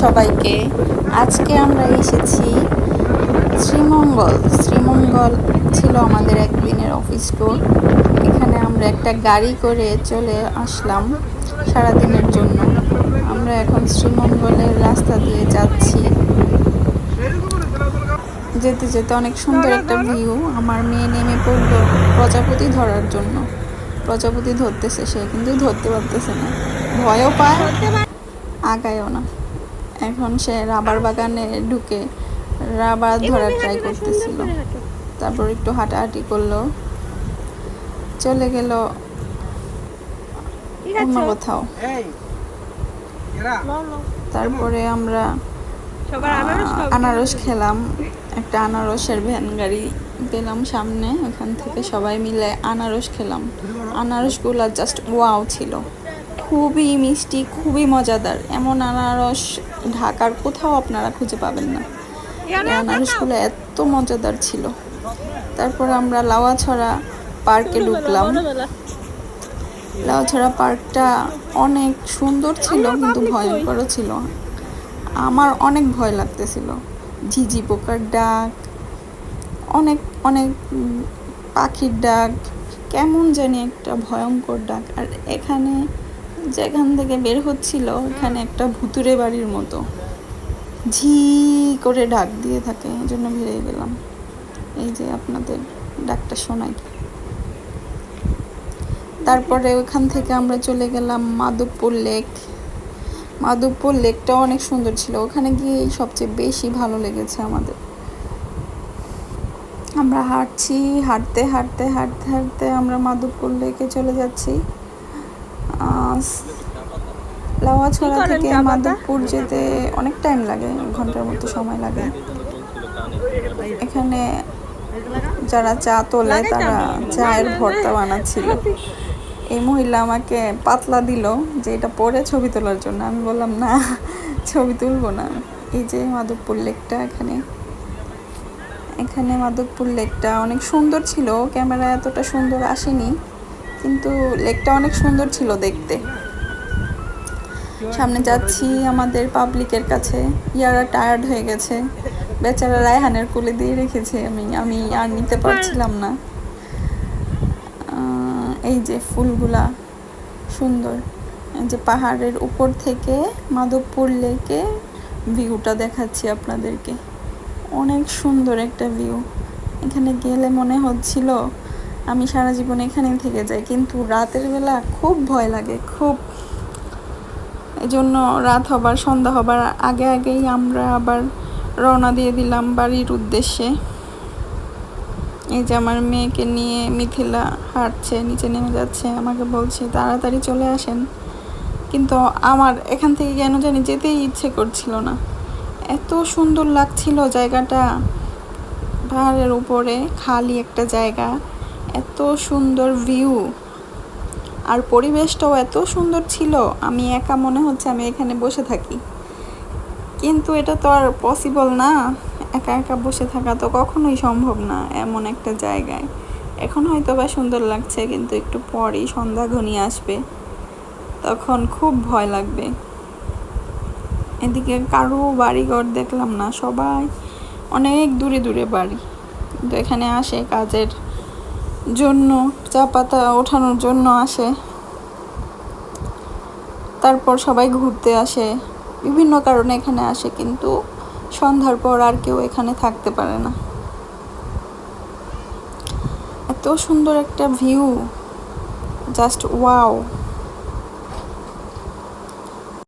সবাইকে। আজকে আমরা এসেছি শ্রীমঙ্গল। শ্রীমঙ্গল ছিল আমাদের একদিনের অফিস ট্যুর। এখানে আমরা একটা গাড়ি করে চলে আসলাম সারাদিনের জন্য। আমরা এখন শ্রীমঙ্গলের রাস্তা দিয়ে যাচ্ছি। যেতে যেতে অনেক সুন্দর একটা ভিউ। আমার মেয়ে নেমে পড়লো প্রজাপতি ধরার জন্য। প্রজাপতি ধরতেছে সে, কিন্তু ধরতে পারতেছে না, ভয়ও পায়, আগায়ও না। এখন সে রাবার বাগানে ঢুকে রাবার ধরার ট্রাই করতেছিল। তারপর একটু হাঁটাহাঁটি করলো, চলে গেল অন্য কোথাও। তারপরে আমরা আনারস খেলাম। একটা আনারসের ভ্যান গাড়ি পেলাম সামনে, ওখান থেকে সবাই মিলে আনারস খেলাম। আনারসগুলো জাস্ট ওয়াও ছিল, খুবই মিষ্টি, খুবই মজাদার। এমন আনারস ঢাকার কোথাও আপনারা খুঁজে পাবেন না। এই আনারসগুলো এত মজাদার ছিল। তারপর আমরা লাউয়াছড়া পার্কে ঢুকলাম। লাউয়াছড়া পার্কটা অনেক সুন্দর ছিল, কিন্তু ভয়ঙ্করও ছিল। আমার অনেক ভয় লাগতেছিল। ঝিঝি পোকার ডাক, অনেক অনেক পাখির ডাক, কেমন জানি একটা ভয়ঙ্কর ডাক। আর এখানে যেখান থেকে বের হচ্ছিল এখানে একটা ভুতুরে বাড়ির মতো ঝি করে ডাক দিয়ে থাকে, এই জন্য বেরিয়ে গেলাম। এই যে আপনাদের ডাকটা শোনাই। তারপরে ওখান থেকে আমরা চলে গেলাম মাধবপুর লেক। মাধবপুর লেকটা অনেক সুন্দর ছিল, ওখানে গিয়ে সবচেয়ে বেশি ভালো লেগেছে আমাদের। আমরা হাঁটতে হাঁটতে হাঁটতে হাঁটতে আমরা মাধবপুর লেকে চলে যাচ্ছি। লাউয়াছড়া থেকে মাধবপুর যেতে অনেক টাইম লাগে, ঘন্টার মতো সময় লাগে। এখানে যারা চা তোলে তারা চায়ের ভর্তা বানাচ্ছিল। এই মহিলা আমাকে পাতলা দিল যে এটা পরে ছবি তোলার জন্য। আমি বললাম না, ছবি তুলবো না। এই যে মাধবপুর লেকটা, এখানে মাধবপুর লেকটা অনেক সুন্দর ছিল। ক্যামেরা এতটা সুন্দর আসেনি, কিন্তু লেকটা অনেক সুন্দর ছিল দেখতে। সামনে যাচ্ছি আমাদের পাবলিকের কাছে। ইয়ারা টায়ার্ড হয়ে গেছে, বেচারা রায়হানের কোলে দিয়ে রেখেছে। আমি আর নিতে পারছিলাম না। এই যে ফুলগুলা সুন্দর, এই যে পাহাড়ের উপর থেকে মাধবপুর লেকে ভিউটা দেখাচ্ছি আপনাদেরকে। অনেক সুন্দর একটা ভিউ। এখানে গেলে মনে হচ্ছিল আমি সারা জীবন এখানেই থেকে যাই, কিন্তু রাতের বেলা খুব ভয় লাগে, খুব। এই জন্য রাত হবার, সন্ধ্যা হবার আগেই আমরা আবার রওনা দিয়ে দিলাম বাড়ির উদ্দেশ্যে। এই যে আমার মেয়েকে নিয়ে মিথিলা হাঁটছে, নিচে নেমে যাচ্ছে, আমাকে বলছে তাড়াতাড়ি চলে আসেন। কিন্তু আমার এখান থেকে কেন জানি যেতেই ইচ্ছে করছিল না। এত সুন্দর লাগছিল জায়গাটা, পাহাড়ের উপরে খালি একটা জায়গা, এত সুন্দর ভিউ, আর পরিবেশটাও এত সুন্দর ছিল। আমি একা মনে হচ্ছে আমি এখানে বসে থাকি, কিন্তু এটা তো আর পসিবল না। একা একা বসে থাকা তো কখনোই সম্ভব না এমন একটা জায়গায়। এখন হয়তো বা সুন্দর লাগছে, কিন্তু একটু পরেই সন্ধ্যা ঘনিয়ে আসবে, তখন খুব ভয় লাগবে। এদিকে কারো বাড়িঘর দেখলাম না, সবাই অনেক দূরে দূরে বাড়ি। কিন্তু এখানে আসে কাজের জন্য, চা পাতা ওঠানোর জন্য আসে। তারপর সবাই ঘুরতে আসে, বিভিন্ন কারণে এখানে আসে, কিন্তু সন্ধ্যার পর আর কেউ এখানে থাকতে পারে না। এত সুন্দর একটা ভিউ, জাস্ট ওয়াও।